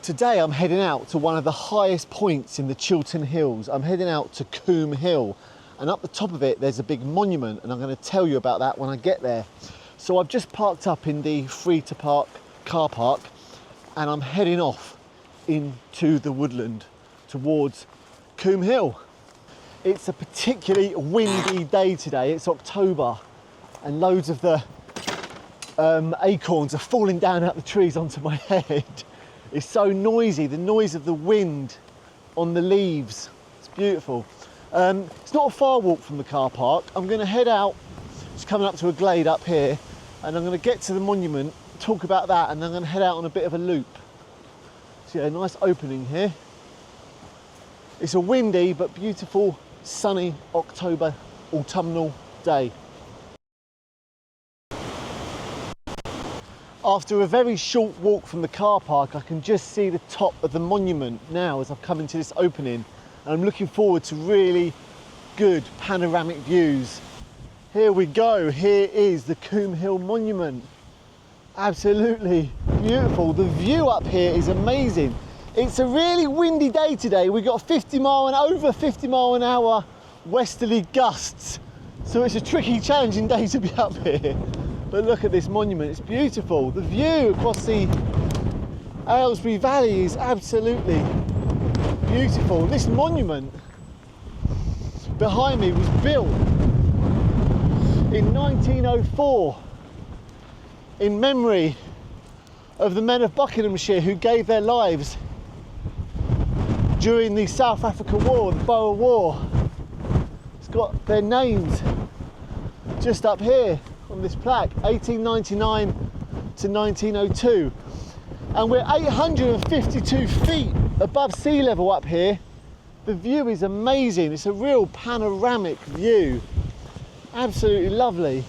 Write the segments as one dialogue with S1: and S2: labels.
S1: Today I'm heading out to one of the highest points in the Chiltern Hills. I'm heading out to Coombe Hill, and up the top of it there's a big monument, and I'm going to tell you about that when I get there. So I've just parked up in the free to park car park, and I'm heading off into the woodland towards Coombe Hill. It's a particularly windy day today. It's October and loads of the acorns are falling down out the trees onto my head. It's so noisy, the noise of the wind on the leaves. It's beautiful. It's not a far walk from the car park. I'm going to head out, just coming up to a glade up here, and I'm going to get to the monument, talk about that, and then I'm going to head out on a bit of a loop. So yeah, a nice opening here. It's a windy but beautiful sunny October autumnal day. After a very short walk from the car park, I can just see the top of the monument now as I've come into this opening, and I'm looking forward to really good panoramic views. Here we go, here is the Coombe Hill Monument. Absolutely beautiful. The view up here is amazing. It's a really windy day today. We've got over 50 mile an hour westerly gusts. So it's a tricky, challenging day to be up here. But look at this monument, it's beautiful. The view across the Aylesbury Valley is absolutely beautiful. This monument behind me was built in 1904 in memory of the men of Buckinghamshire who gave their lives during the South Africa War, the Boer War. It's got their names just up here on this plaque, 1899 to 1902. And we're 852 feet above sea level up here. The view is amazing. It's a real panoramic view. Absolutely lovely.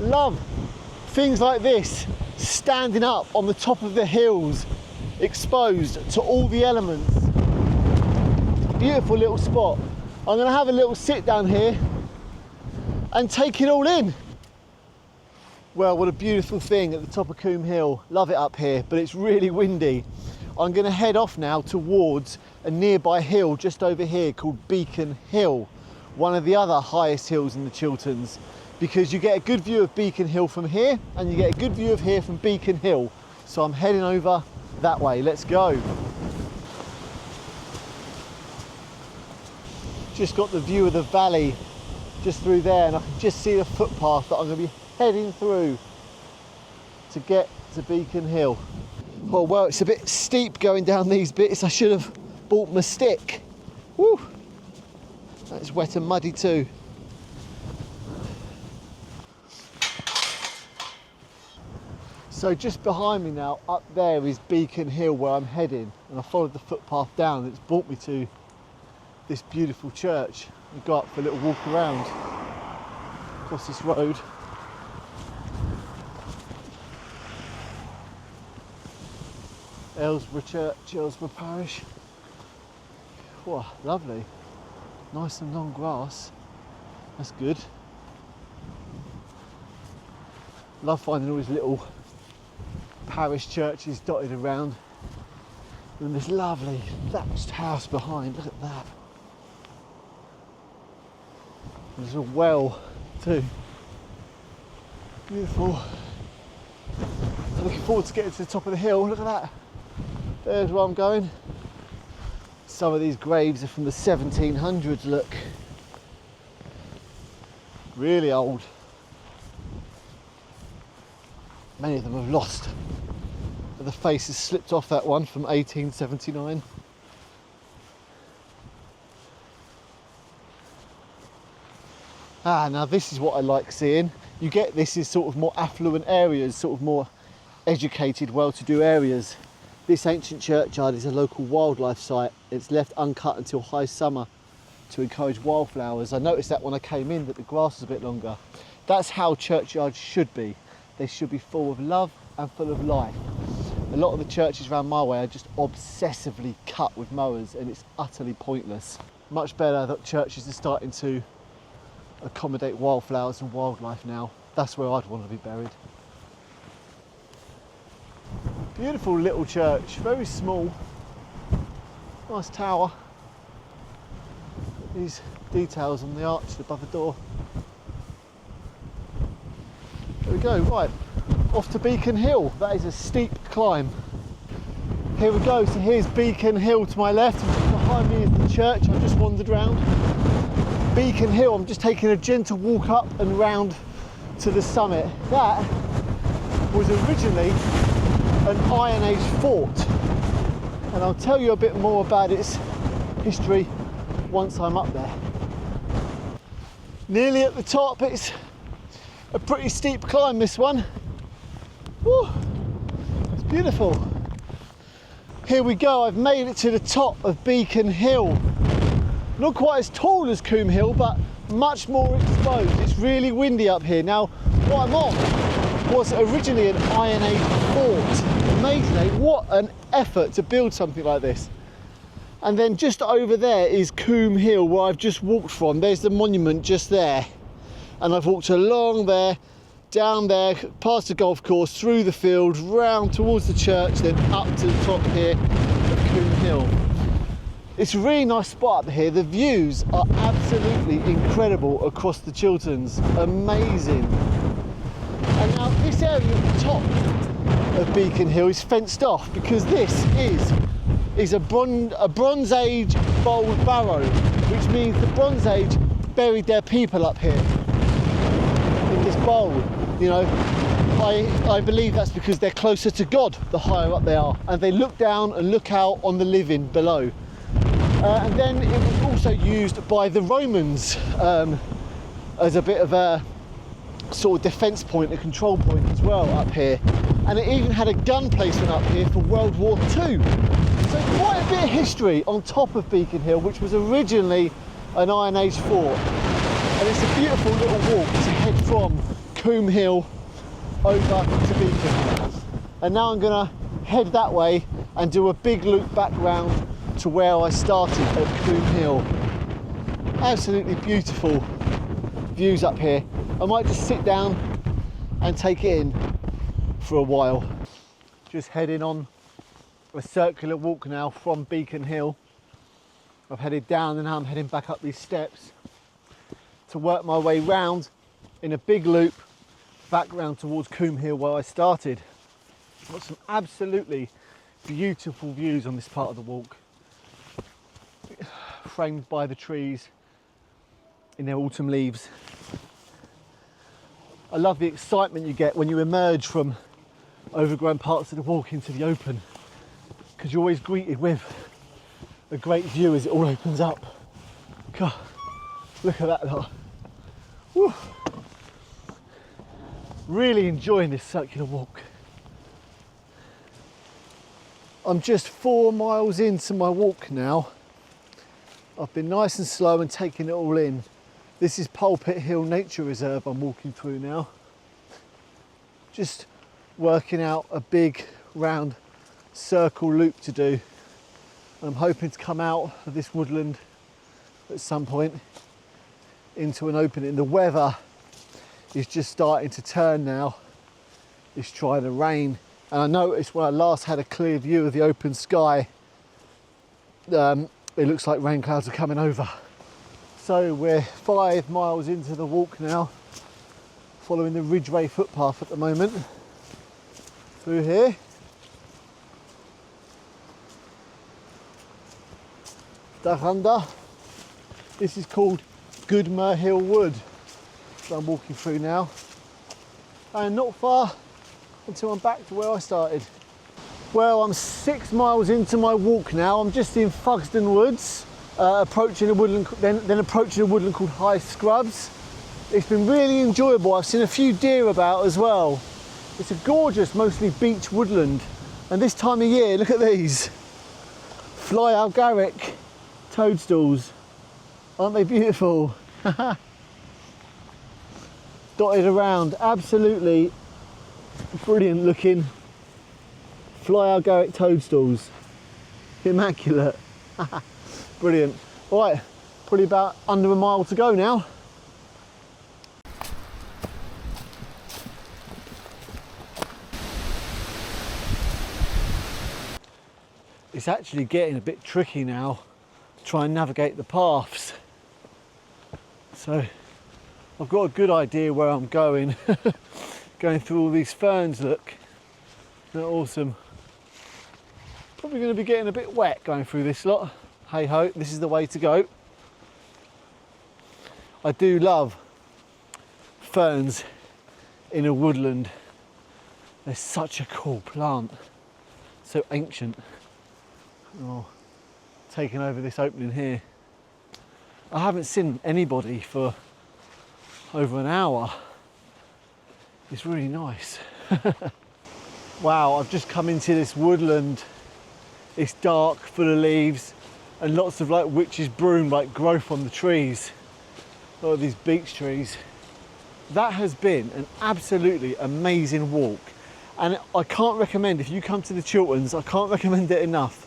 S1: Love things like this, standing up on the top of the hills, exposed to all the elements. Beautiful little spot. I'm going to have a little sit down here and take it all in. Well, what a beautiful thing at the top of Coombe Hill. Love it up here, but it's really windy. I'm going to head off now towards a nearby hill just over here called Beacon Hill, one of the other highest hills in the Chilterns, because you get a good view of Beacon Hill from here and you get a good view of here from Beacon Hill. So I'm heading over that way. Let's go. Just got the view of the valley just through there, and I can just see the footpath that I'm going to be heading through to get to Beacon Hill. Well, it's a bit steep going down these bits. I should have bought my stick. Woo! That's wet and muddy too. So just behind me now, up there is Beacon Hill where I'm heading, and I followed the footpath down and it's brought me to this beautiful church. We go up for a little walk around across this road. Aylesbury Church, Aylesbury Parish. Wow, lovely. Nice and long grass. That's good. Love finding all these little parish churches dotted around. And this lovely thatched house behind, look at that. There's a well too. Beautiful. Looking forward to getting to the top of the hill, look at that. There's where I'm going. Some of these graves are from the 1700s, look. Really old. Many of them have lost. But the face has slipped off that one from 1879. Now this is what I like seeing. You get this in sort of more affluent areas, sort of more educated, well-to-do areas. This ancient churchyard is a local wildlife site. It's left uncut until high summer to encourage wildflowers. I noticed that when I came in, that the grass is a bit longer. That's how churchyards should be. They should be full of love and full of life. A lot of the churches around my way are just obsessively cut with mowers, and it's utterly pointless. Much better that churches are starting to accommodate wildflowers and wildlife now. That's where I'd want to be buried. Beautiful little church, very small, nice tower. These details on the arch above the door. There we go, right, off to Beacon Hill. That is a steep climb. Here we go, so here's Beacon Hill to my left, and behind me is the church I've just wandered round. Beacon Hill, I'm just taking a gentle walk up and round to the summit. That was originally an Iron Age fort, and I'll tell you a bit more about its history once I'm up there. Nearly at the top. It's a pretty steep climb, this one. Woo, it's beautiful. Here we go, I've made it to the top of Beacon Hill. Not quite as tall as Coombe Hill, but much more exposed. It's really windy up here. Now, what I'm on was originally an Iron Age fort. Amazing, eh? What an effort to build something like this. And then just over there is Coombe Hill, where I've just walked from. There's the monument just there. And I've walked along there, down there, past the golf course, through the field, round towards the church, then up to the top here of Coombe Hill. It's a really nice spot up here. The views are absolutely incredible across the Chilterns. Amazing. And now this area at the top of Beacon Hill is fenced off because this is a Bronze Age bold barrow, which means the Bronze Age buried their people up here in this bowl. You know, I believe that's because they're closer to God the higher up they are, and they look down and look out on the living below. And then it was also used by the Romans as a bit of a sort of defence point, a control point as well up here. And it even had a gun placement up here for World War II. So quite a bit of history on top of Beacon Hill, which was originally an Iron Age fort. And it's a beautiful little walk to head from Coombe Hill over to Beacon. And now I'm gonna head that way and do a big loop back round to where I started at Coombe Hill. Absolutely beautiful views up here. I might just sit down and take it in for a while. Just heading on a circular walk now from Beacon Hill. I've headed down and now I'm heading back up these steps to work my way round in a big loop back round towards Coombe Hill where I started. Got some absolutely beautiful views on this part of the walk, framed by the trees in their autumn leaves. I love the excitement you get when you emerge from overgrown parts of the walk into the open, because you're always greeted with a great view as it all opens up. God, look at that lot. Woo. Really enjoying this circular walk. I'm just 4 miles into my walk now. I've been nice and slow and taking it all in. This is Pulpit Hill Nature Reserve I'm walking through now. Just working out a big round circle loop to do. I'm hoping to come out of this woodland at some point into an opening. The weather is just starting to turn now. It's trying to rain. And I noticed when I last had a clear view of the open sky, it looks like rain clouds are coming over. So we're 5 miles into the walk now, following the Ridgeway footpath at the moment, through here. Under. This is called Goodmer Hill Wood that I'm walking through now, and not far until I'm back to where I started. Well, I'm 6 miles into my walk now. I'm just in Fugsden Woods, approaching a woodland, then approaching a woodland called High Scrubs. It's been really enjoyable. I've seen a few deer about as well. It's a gorgeous, mostly beech woodland, and this time of year, look at these fly algaric toadstools. Aren't they beautiful? Dotted around, absolutely brilliant looking fly algaric toadstools. Immaculate. Brilliant. Right, probably about under a mile to go now. it's actually getting a bit tricky now, try and navigate the paths. So I've got a good idea where I'm going. Going through all these ferns, look, they're awesome. Probably going to be getting a bit wet going through this lot. Hey ho, this is the way to go. I do love ferns in a woodland. They're such a cool plant, so ancient. Oh, taking over this opening here. I haven't seen anybody for over an hour. It's really nice. Wow, I've just come into this woodland. It's dark, full of leaves, and lots of like witch's broom like growth on the trees. A lot of these beech trees. That has been an absolutely amazing walk. And I can't recommend, if you come to the Chilterns, I can't recommend it enough.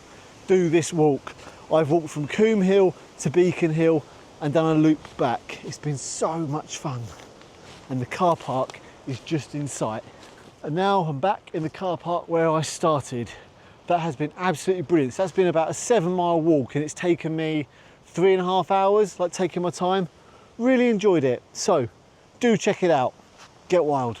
S1: Do this walk. I've walked from Coombe Hill to Beacon Hill and done a loop back. It's been so much fun. And the car park is just in sight. And now I'm back in the car park where I started. That has been absolutely brilliant. So that's been about a 7-mile walk and it's taken me 3.5 hours, like taking my time. Really enjoyed it. So do check it out. Get wild.